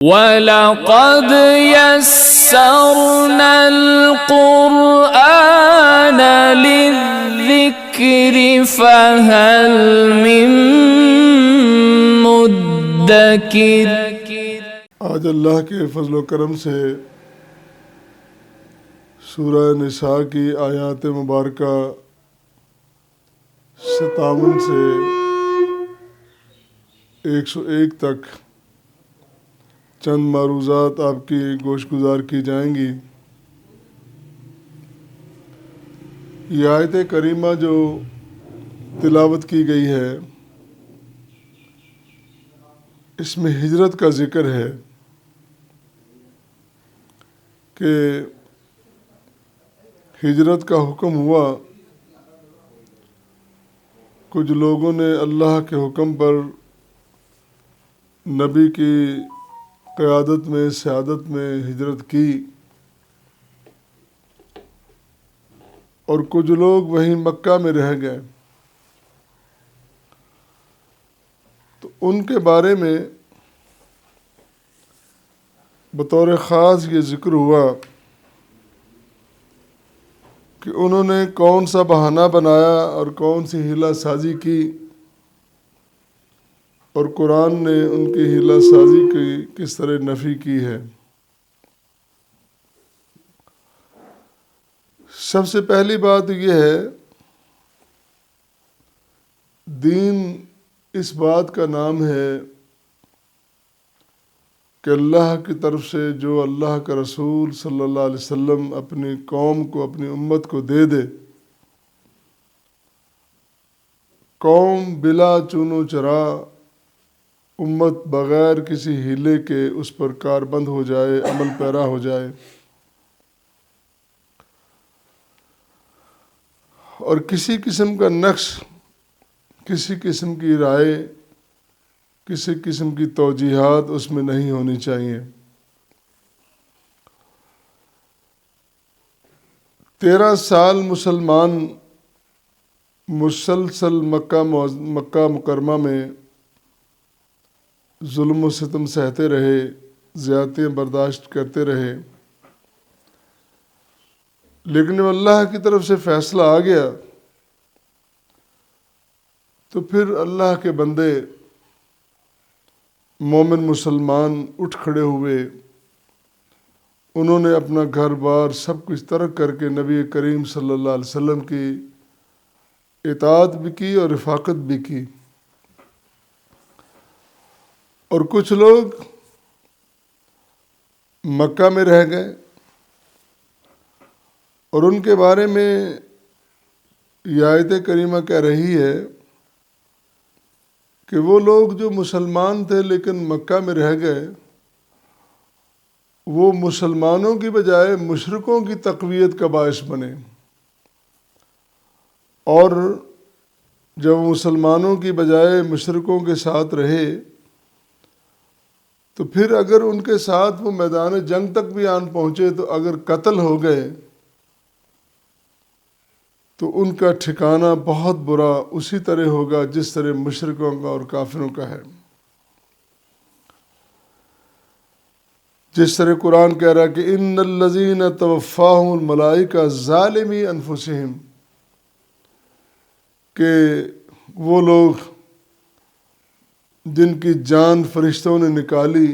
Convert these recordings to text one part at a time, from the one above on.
وَلَقَدْ يَسَّرْنَا الْقُرْآنَ لِلذِّكْرِ فَهَلْ مِن مُّدَّكِرٍ۔ آج اللہ کے فضل و کرم سے سورہ نساء کی آیات مبارکہ 57 سے 101 تک چند معروضات آپ کی گوش گزار کی جائیں گی۔ یہ آیت کریمہ جو تلاوت کی گئی ہے اس میں ہجرت کا ذکر ہے کہ ہجرت کا حکم ہوا۔ کچھ لوگوں نے اللہ کے حکم پر نبی کی قیادت میں سیادت میں ہجرت کی، اور کچھ لوگ وہیں مکہ میں رہ گئے۔ تو ان کے بارے میں بطور خاص یہ ذکر ہوا کہ انہوں نے کون سا بہانہ بنایا اور کون سی حیلہ سازی کی، اور قرآن نے ان کی حیلہ سازی کی کس طرح نفی کی ہے۔ سب سے پہلی بات یہ ہے، دین اس بات کا نام ہے کہ اللہ کی طرف سے جو اللہ کا رسول صلی اللہ علیہ وسلم اپنی قوم کو اپنی امت کو دے دے، قوم بلا چون و چرا امت بغیر کسی ہیلے کے اس پر کاربند ہو جائے، عمل پیرا ہو جائے، اور کسی قسم کا نقص، کسی قسم کی رائے، کسی قسم کی توجیحات اس میں نہیں ہونی چاہیے۔ 13 سال مسلمان مسلسل مکہ مکرمہ میں ظلم و ستم سہتے رہے، زیادتیاں برداشت کرتے رہے، لیکن جب اللہ کی طرف سے فیصلہ آ گیا تو پھر اللہ کے بندے مومن مسلمان اٹھ کھڑے ہوئے۔ انہوں نے اپنا گھر بار سب کچھ ترک کر کے نبی کریم صلی اللہ علیہ وسلم کی اطاعت بھی کی اور رفاقت بھی کی۔ اور کچھ لوگ مکہ میں رہ گئے، اور ان کے بارے میں یہ آیت کریمہ کہہ رہی ہے کہ وہ لوگ جو مسلمان تھے لیکن مکہ میں رہ گئے، وہ مسلمانوں کی بجائے مشرکوں کی تقویت کا باعث بنے، اور جب مسلمانوں کی بجائے مشرکوں کے ساتھ رہے تو پھر اگر ان کے ساتھ وہ میدان جنگ تک بھی آن پہنچے تو اگر قتل ہو گئے تو ان کا ٹھکانہ بہت برا اسی طرح ہوگا جس طرح مشرکوں کا اور کافروں کا ہے۔ جس طرح قرآن کہہ رہا ہے کہ ان الذین توفاہم الملائکہ ظالمی انفسہم، کہ وہ لوگ جن کی جان فرشتوں نے نکالی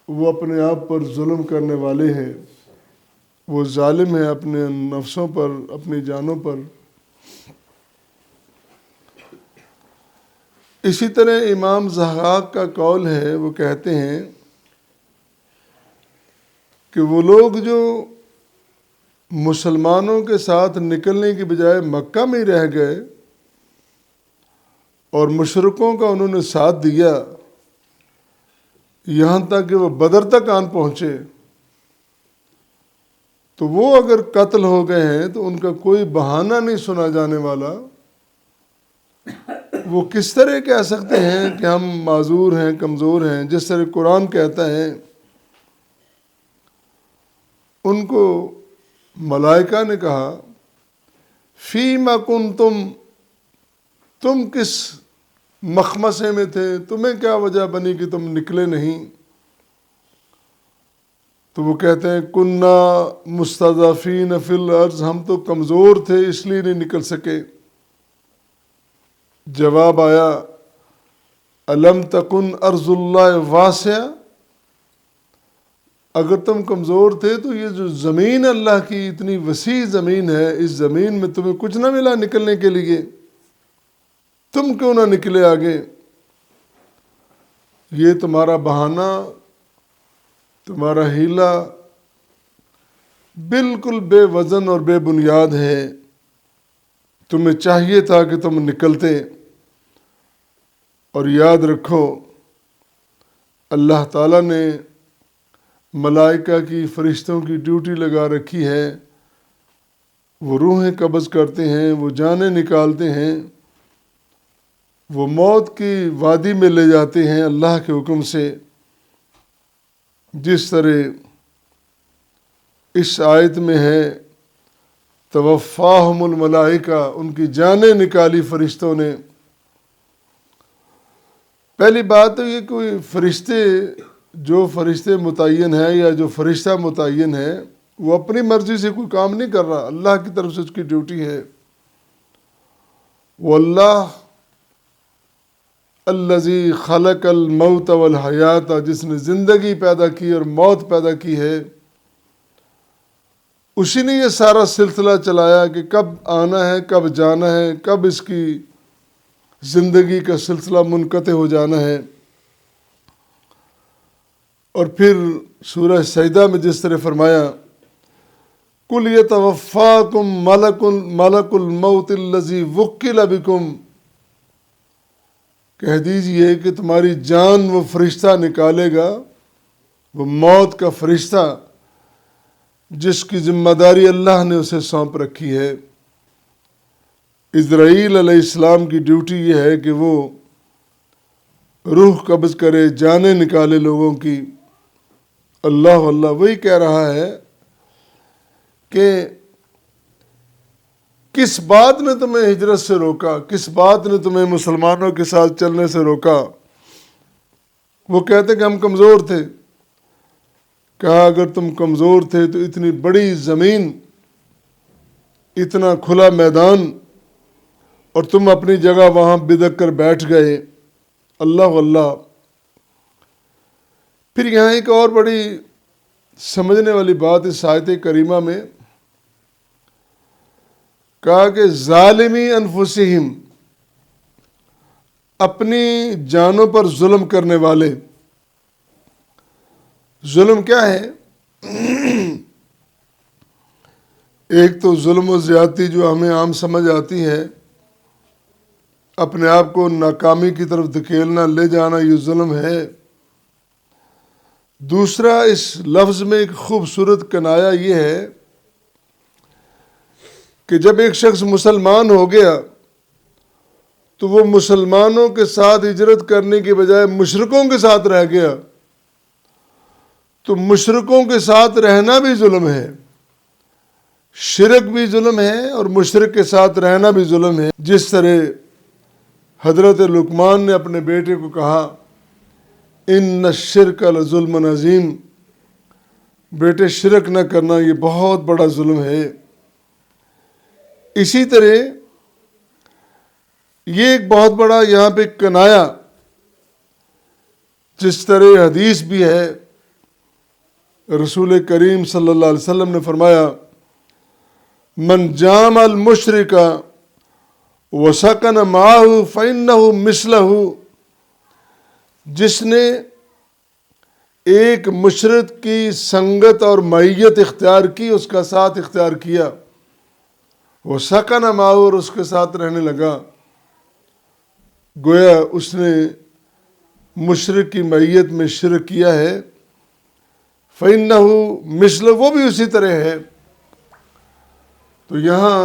وہ اپنے آپ پر ظلم کرنے والے ہیں، وہ ظالم ہیں اپنے نفسوں پر، اپنی جانوں پر۔ اسی طرح امام ضحاک کا قول ہے، وہ کہتے ہیں کہ وہ لوگ جو مسلمانوں کے ساتھ نکلنے کی بجائے مکہ میں ہی رہ گئے اور مشرکوں کا انہوں نے ساتھ دیا یہاں تک کہ وہ بدر تک آن پہنچے، تو وہ اگر قتل ہو گئے ہیں تو ان کا کوئی بہانہ نہیں سنا جانے والا۔ وہ کس طرح کہہ سکتے ہیں کہ ہم معذور ہیں، کمزور ہیں؟ جس طرح قرآن کہتا ہے، ان کو ملائکہ نے کہا فیما کنتم، تم کس مخمصے میں تھے، تمہیں کیا وجہ بنی کہ تم نکلے نہیں؟ تو وہ کہتے ہیں کننا مستضعفین فی الارض، ہم تو کمزور تھے اس لیے نہیں نکل سکے۔ جواب آیا الم تکن ارض اللہ واسعہ، اگر تم کمزور تھے تو یہ جو زمین اللہ کی اتنی وسیع زمین ہے، اس زمین میں تمہیں کچھ نہ ملا نکلنے کے لیے، تم کیوں نہ نکلے آگے؟ یہ تمہارا بہانہ، تمہارا ہیلا بالکل بے وزن اور بے بنیاد ہے، تمہیں چاہیے تھا کہ تم نکلتے۔ اور یاد رکھو اللہ تعالیٰ نے ملائکہ کی، فرشتوں کی ڈیوٹی لگا رکھی ہے، وہ روحیں قبض کرتے ہیں، وہ جانیں نکالتے ہیں، وہ موت کی وادی میں لے جاتے ہیں اللہ کے حکم سے۔ جس طرح اس آیت میں ہے توفاہم الملائکہ، ان کی جانیں نکالی فرشتوں نے۔ پہلی بات تو یہ کوئی فرشتے، جو فرشتے متعین ہے یا جو فرشتہ متعین ہے، وہ اپنی مرضی سے کوئی کام نہیں کر رہا، اللہ کی طرف سے اس کی ڈیوٹی ہے۔ وہ اللہ الذی خلق الموت والحیات، جس نے زندگی پیدا کی اور موت پیدا کی ہے، اسی نے یہ سارا سلسلہ چلایا کہ کب آنا ہے، کب جانا ہے، کب اس کی زندگی کا سلسلہ منقطع ہو جانا ہے۔ اور پھر سورہ سجدہ میں جس طرح فرمایا قُلْ يَتَوَفَّاكُمْ مَلَكُ الْمَوْتِ الَّذِي وُكِّلَ بِكُمْ، کہہ دیجئے کہ تمہاری جان وہ فرشتہ نکالے گا، وہ موت کا فرشتہ جس کی ذمہ داری اللہ نے اسے سونپ رکھی ہے۔ اسرائیل علیہ السلام کی ڈیوٹی یہ ہے کہ وہ روح قبض کرے، جانیں نکالے لوگوں کی۔ اللہ وہی کہہ رہا ہے کہ کس بات نے تمہیں ہجرت سے روکا، کس بات نے تمہیں مسلمانوں کے ساتھ چلنے سے روکا؟ وہ کہتے کہ ہم کمزور تھے۔ کہا اگر تم کمزور تھے تو اتنی بڑی زمین، اتنا کھلا میدان، اور تم اپنی جگہ وہاں بدک کر بیٹھ گئے۔ اللہ پھر یہاں ایک اور بڑی سمجھنے والی بات اس آیت کریمہ میں کہا کہ ظالمی انفسہم، اپنی جانوں پر ظلم کرنے والے۔ ظلم کیا ہے؟ ایک تو ظلم و زیادتی جو ہمیں عام سمجھ آتی ہے، اپنے آپ کو ناکامی کی طرف دھکیلنا، لے جانا، یہ ظلم ہے۔ دوسرا اس لفظ میں ایک خوبصورت کنایا یہ ہے کہ جب ایک شخص مسلمان ہو گیا تو وہ مسلمانوں کے ساتھ ہجرت کرنے کے بجائے مشرکوں کے ساتھ رہ گیا، تو مشرکوں کے ساتھ رہنا بھی ظلم ہے، شرک بھی ظلم ہے، اور مشرک کے ساتھ رہنا بھی ظلم ہے۔ جس طرح حضرت لقمان نے اپنے بیٹے کو کہا ان الشرک لظلم عظیم، بیٹے شرک نہ کرنا، یہ بہت بڑا ظلم ہے۔ اسی طرح یہ ایک بہت بڑا یہاں پہ کنایا، جس طرح حدیث بھی ہے، رسول کریم صلی اللہ علیہ وسلم نے فرمایا من جامع المشرک وسکن معہ فإنہ مثلہ، جس نے ایک مشرک کی سنگت اور معیت اختیار کی، اس کا ساتھ اختیار کیا، وہ سکن معہ، اور اس کے ساتھ رہنے لگا، گویا اس نے مشرک کی معیت میں شرک کیا ہے، فَإِنَّهُ مثل، وہ بھی اسی طرح ہے۔ تو یہاں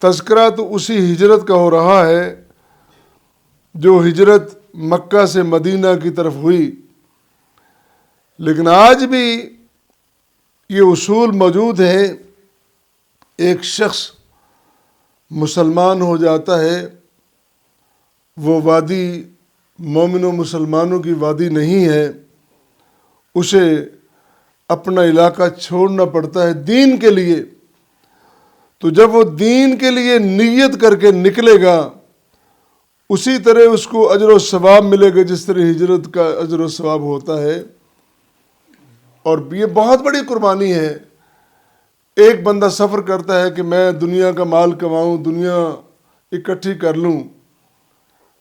تذکرہ تو اسی ہجرت کا ہو رہا ہے جو ہجرت مکہ سے مدینہ کی طرف ہوئی، لیکن آج بھی یہ اصول موجود ہے، ایک شخص مسلمان ہو جاتا ہے، وہ وادی مومن و مسلمانوں کی وادی نہیں ہے، اسے اپنا علاقہ چھوڑنا پڑتا ہے دین کے لیے۔ تو جب وہ دین کے لیے نیت کر کے نکلے گا، اسی طرح اس کو اجر و ثواب ملے گا جس طرح ہجرت کا اجر و ثواب ہوتا ہے۔ اور یہ بہت بڑی قربانی ہے۔ ایک بندہ سفر کرتا ہے کہ میں دنیا کا مال کماؤں، دنیا اکٹھی کر لوں،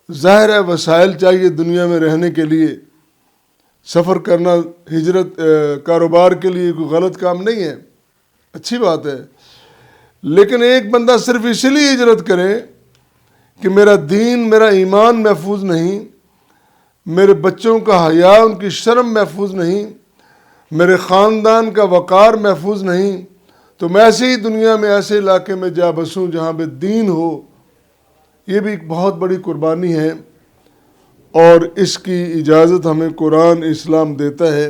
ظاہر ہے وسائل چاہیے دنیا میں رہنے کے لیے۔ سفر کرنا ہجرت کاروبار کے لیے کوئی غلط کام نہیں ہے، اچھی بات ہے، لیکن ایک بندہ صرف اسی لیے ہجرت کرے کہ میرا دین، میرا ایمان محفوظ نہیں، میرے بچوں کا حیا، ان کی شرم محفوظ نہیں، میرے خاندان کا وقار محفوظ نہیں، تو میں ایسے ہی دنیا میں ایسے علاقے میں جا بسوں جہاں پہ دین ہو۔ یہ بھی ایک بہت بڑی قربانی ہے، اور اس کی اجازت ہمیں قرآن اسلام دیتا ہے۔